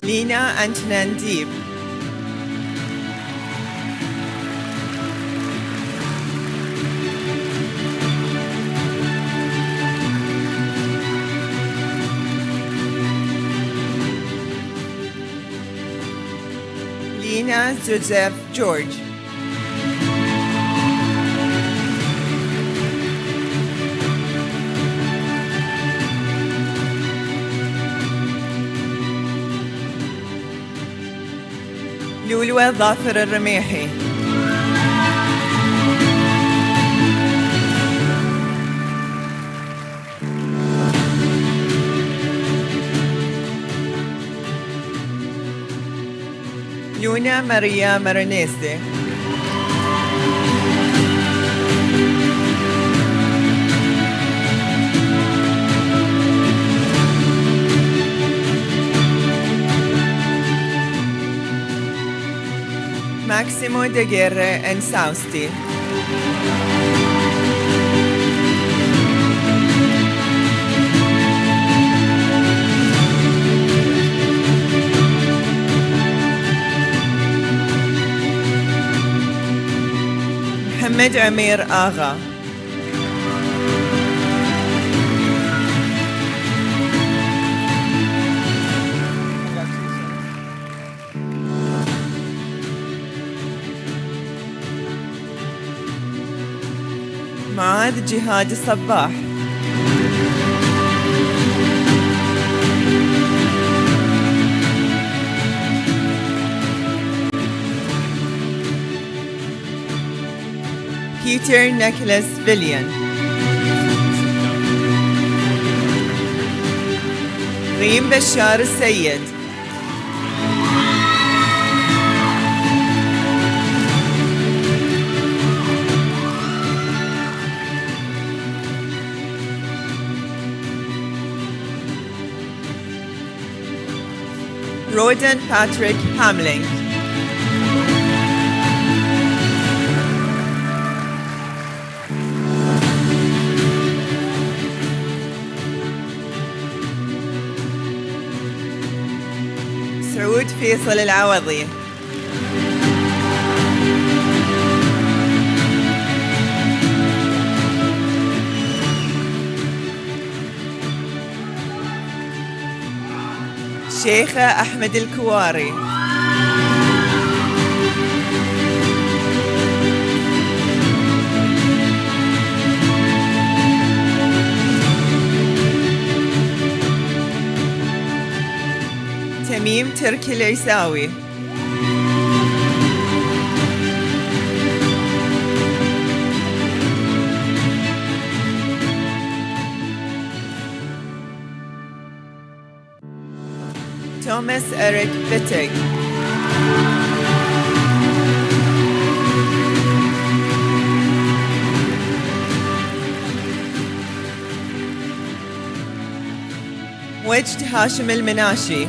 Lina Antonandib. Lina Joseph George. لولوى ظافر الرميحي. لونا ماريا مارينيسي. Maximo de Guerre and Sausti. محمد عمير آغا. معاذ جهاد الصباح. Peter Nicholas Villian. ريم بشار السيد. Roden Patrick Hamling. سعود فيصل العوضي. شيخة أحمد الكواري. تميم تركي العيساوي. توماس إريك فيتيغ. وجد هاشم المناشي.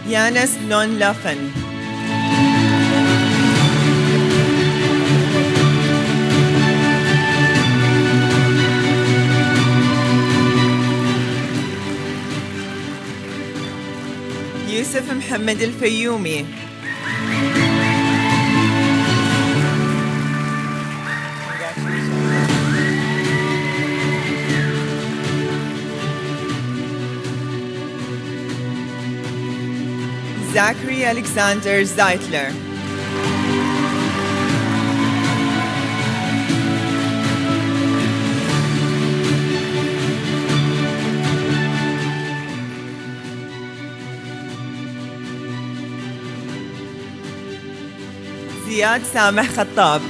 يانس نون لافن. يوسف محمد الفيومي. Zachary Alexander Zeitler. زياد سامح خطاب.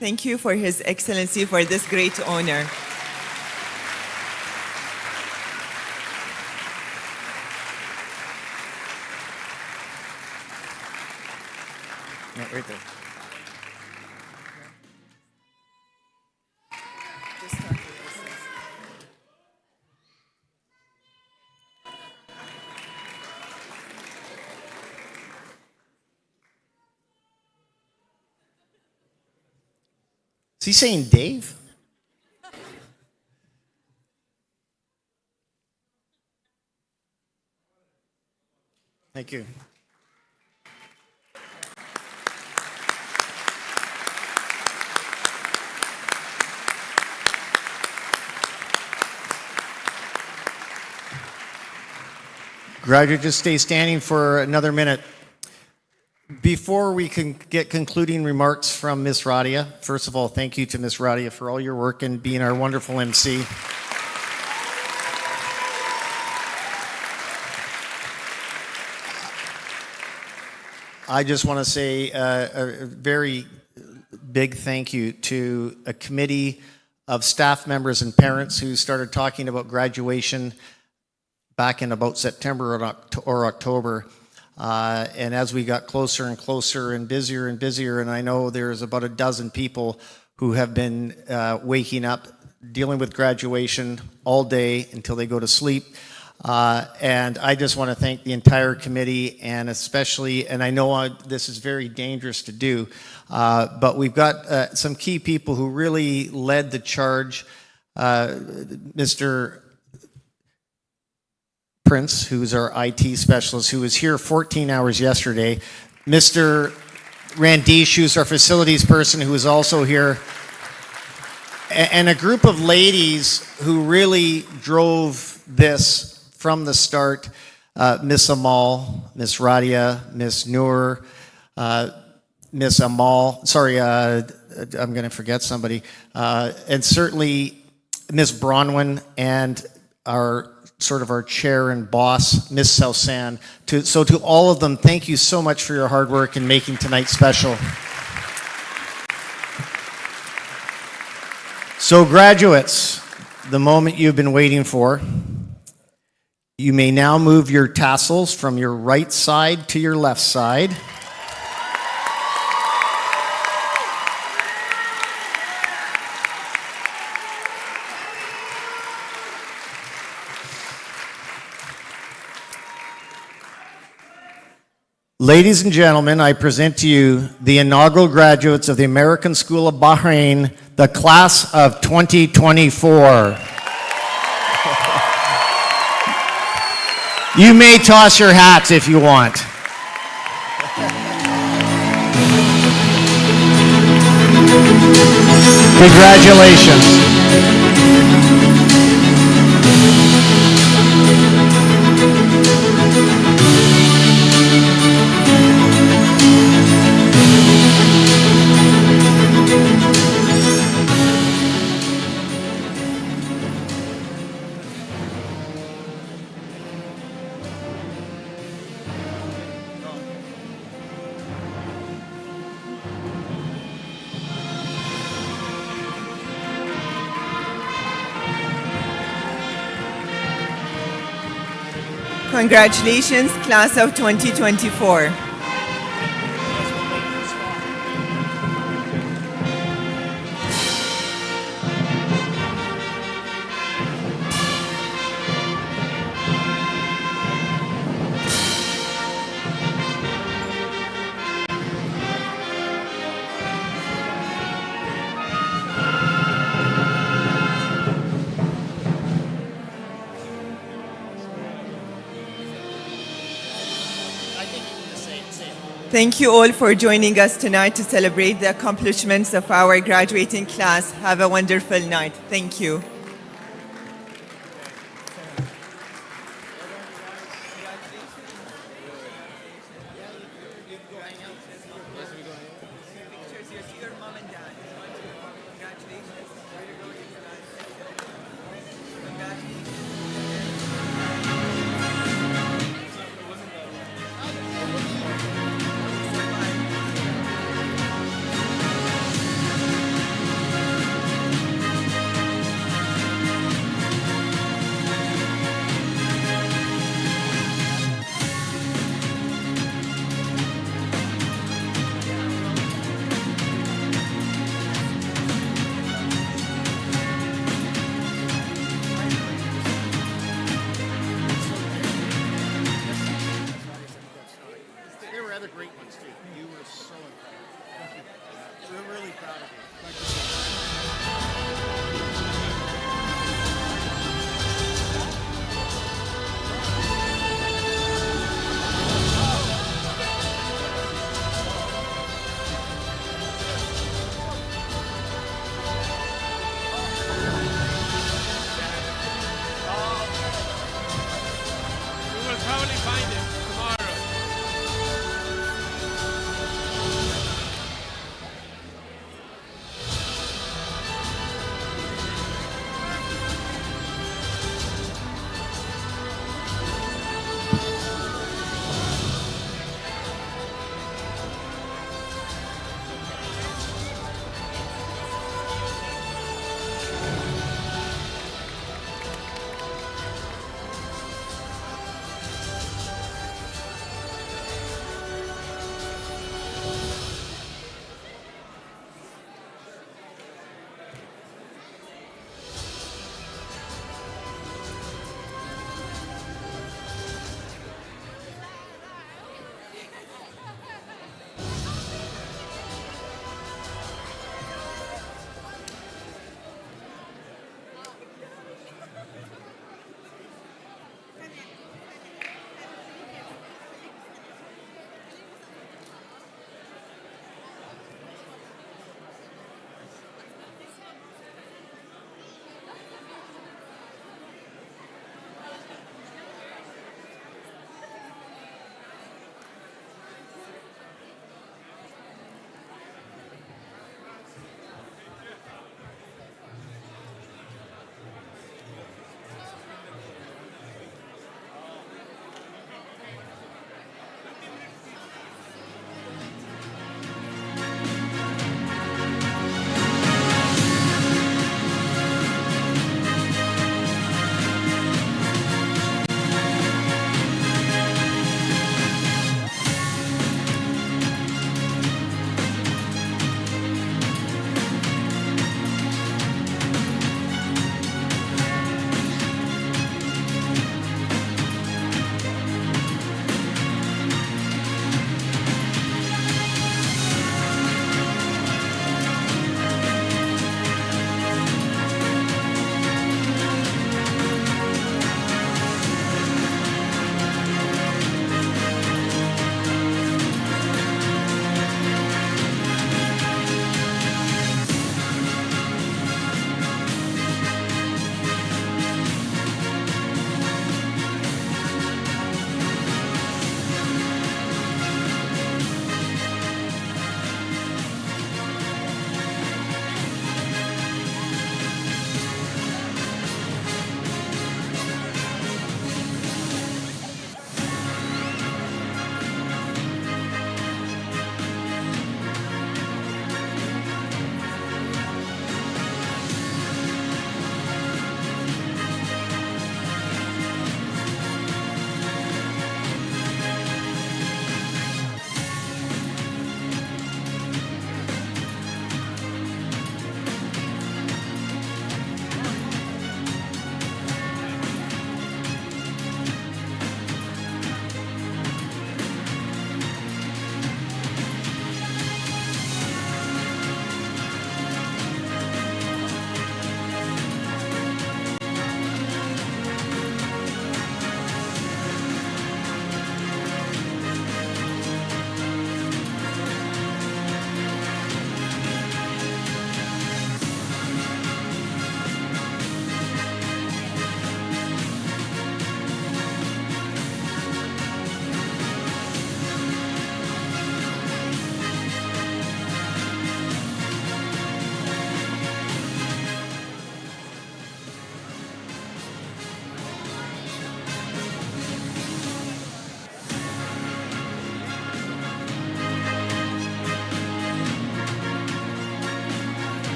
Thank you for His Excellency for this great honor. Yeah, right there. Is he saying Dave? Thank you. Graduate, just stay standing for another minute. Before we can get concluding remarks from Ms. Radia, first of all, thank you to Ms. Radia for all your work and being our wonderful MC. I just want to say a very big thank you to a committee of staff members and parents who started talking about graduation back in about September or October. And as we got closer and closer and busier, and I know there's about a dozen people who have been waking up, dealing with graduation all day until they go to sleep. And I just want to thank the entire committee, and especially, and I know this is very dangerous to do, but we've got some key people who really led the charge. Mr. Prince, who's our IT specialist, who was here 14 hours yesterday. Mr. Randish, who's our facilities person, who is also here. And a group of ladies who really drove this from the start. Miss Amal, Miss Radia, Miss Noor, Miss Amal, sorry, I'm going to forget somebody. And certainly Miss Bronwyn and our chair and boss, Miss Sausan. So to all of them, thank you so much for your hard work in making tonight special. So graduates, the moment you've been waiting for. You may now move your tassels from your right side to your left side. Ladies and gentlemen, I present to you the inaugural graduates of the American School of Bahrain, the class of 2024. You may toss your hats if you want. Congratulations. Congratulations, class of 2024. Thank you all for joining us tonight to celebrate the accomplishments of our graduating class. Have a wonderful night. Thank you.